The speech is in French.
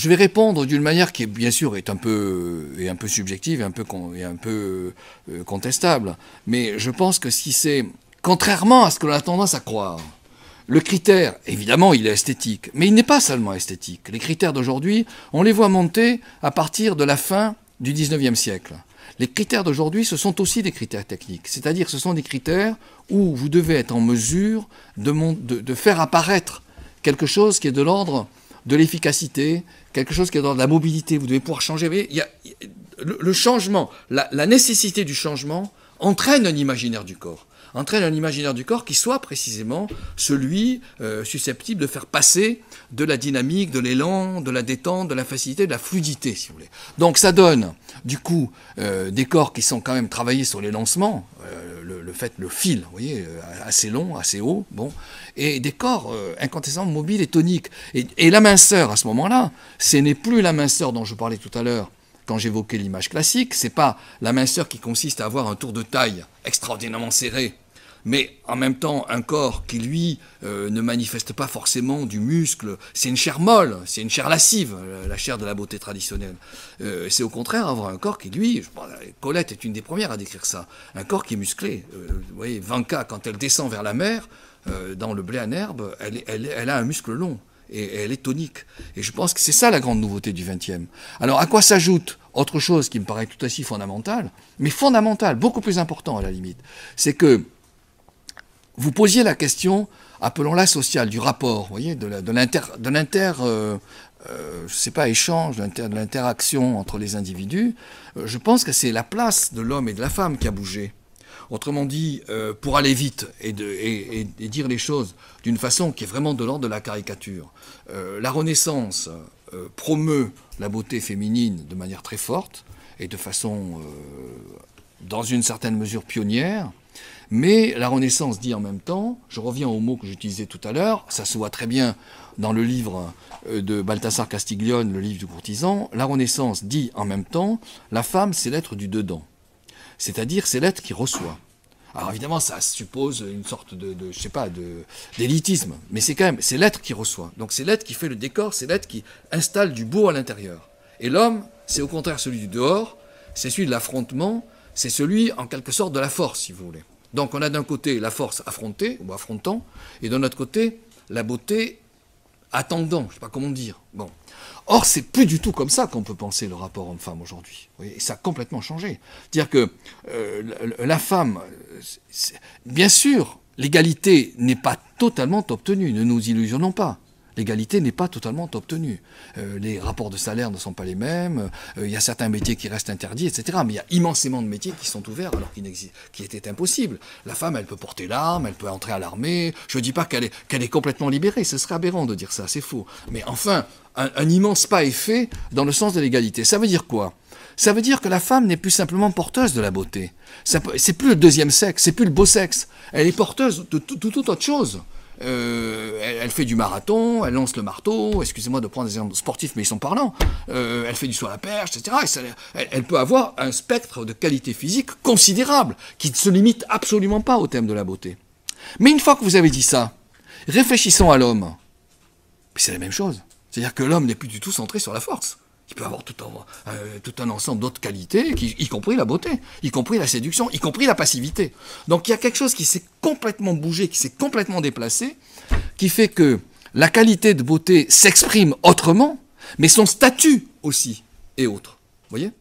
je vais répondre d'une manière qui, bien sûr, est un peu subjective et un peu contestable. Mais je pense que si c'est, contrairement à ce que l'on a tendance à croire, le critère, évidemment, il est esthétique, mais il n'est pas seulement esthétique. Les critères d'aujourd'hui, on les voit monter à partir de la fin du XIXe siècle. Les critères d'aujourd'hui, ce sont aussi des critères techniques. C'est-à-dire que ce sont des critères où vous devez être en mesure de faire apparaître quelque chose qui est de l'ordre de l'efficacité, quelque chose qui est dans la mobilité, vous devez pouvoir changer. Vous voyez, le changement, la nécessité du changement entraîne un imaginaire du corps. Entraîne un imaginaire du corps qui soit précisément celui susceptible de faire passer de la dynamique, de l'élan, de la détente, de la facilité, de la fluidité, si vous voulez. Donc ça donne, du coup, des corps qui sont quand même travaillés sur les lancements, le fil, vous voyez, assez long, assez haut, bon, et des corps incontestablement mobiles et toniques. Et la minceur, à ce moment-là, ce n'est plus la minceur dont je parlais tout à l'heure, quand j'évoquais l'image classique, c'est pas la minceur qui consiste à avoir un tour de taille extraordinairement serré, mais en même temps un corps qui, lui, ne manifeste pas forcément du muscle. C'est une chair molle, c'est une chair lascive, la chair de la beauté traditionnelle. C'est au contraire avoir un corps qui, lui, Colette est une des premières à décrire ça, un corps qui est musclé. Vous voyez, Vanka, quand elle descend vers la mer, dans le blé en herbe, elle a un muscle long. Et elle est tonique. Et je pense que c'est ça la grande nouveauté du XXe. Alors à quoi s'ajoute autre chose qui me paraît tout aussi fondamentale, mais fondamentale, beaucoup plus important à la limite, c'est que vous posiez la question, appelons-la sociale, du rapport, vous voyez, de échange, de l'interaction entre les individus. Je pense que c'est la place de l'homme et de la femme qui a bougé. Autrement dit, pour aller vite et dire les choses d'une façon qui est vraiment de l'ordre de la caricature, la Renaissance promeut la beauté féminine de manière très forte et de façon, dans une certaine mesure, pionnière. Mais la Renaissance dit en même temps, je reviens au mot que j'utilisais tout à l'heure, ça se voit très bien dans le livre de Balthasar Castiglione, le livre du courtisan, la Renaissance dit en même temps, la femme c'est l'être du dedans. C'est-à-dire, c'est l'être qui reçoit. Alors évidemment, ça suppose une sorte d'élitisme, mais c'est quand même, c'est l'être qui reçoit. Donc c'est l'être qui fait le décor, c'est l'être qui installe du beau à l'intérieur. Et l'homme, c'est au contraire celui du dehors, c'est celui de l'affrontement, c'est celui, en quelque sorte, de la force, si vous voulez. Donc on a d'un côté la force affrontée, ou affrontant, et de l'autre côté, la beauté attendant, je ne sais pas comment dire. Bon. Or, c'est plus du tout comme ça qu'on peut penser le rapport homme-femme aujourd'hui. Et ça a complètement changé. C'est-à-dire que la femme, bien sûr, l'égalité n'est pas totalement obtenue, ne nous illusionnons pas. L'égalité n'est pas totalement obtenue. Les rapports de salaire ne sont pas les mêmes, il y a certains métiers qui restent interdits, etc. Mais il y a immensément de métiers qui sont ouverts alors qui étaient impossibles. La femme, elle peut porter l'arme, elle peut entrer à l'armée. Je ne dis pas qu'elle est complètement libérée, ce serait aberrant de dire ça, c'est faux. Mais enfin, un immense pas est fait dans le sens de l'égalité. Ça veut dire quoi ? Ça veut dire que la femme n'est plus simplement porteuse de la beauté. C'est plus le deuxième sexe, c'est plus le beau sexe. Elle est porteuse de toute autre chose. Elle fait du marathon, elle lance le marteau, excusez-moi de prendre des exemples sportifs, mais ils sont parlants, elle fait du saut à la perche, etc. Elle peut avoir un spectre de qualité physique considérable, qui ne se limite absolument pas au thème de la beauté. Mais une fois que vous avez dit ça, réfléchissons à l'homme. C'est la même chose. C'est-à-dire que l'homme n'est plus du tout centré sur la force. Il peut avoir tout un ensemble d'autres qualités, y compris la beauté, y compris la séduction, y compris la passivité. Donc il y a quelque chose qui s'est complètement bougé, qui s'est complètement déplacé, qui fait que la qualité de beauté s'exprime autrement, mais son statut aussi est autre. Vous voyez ?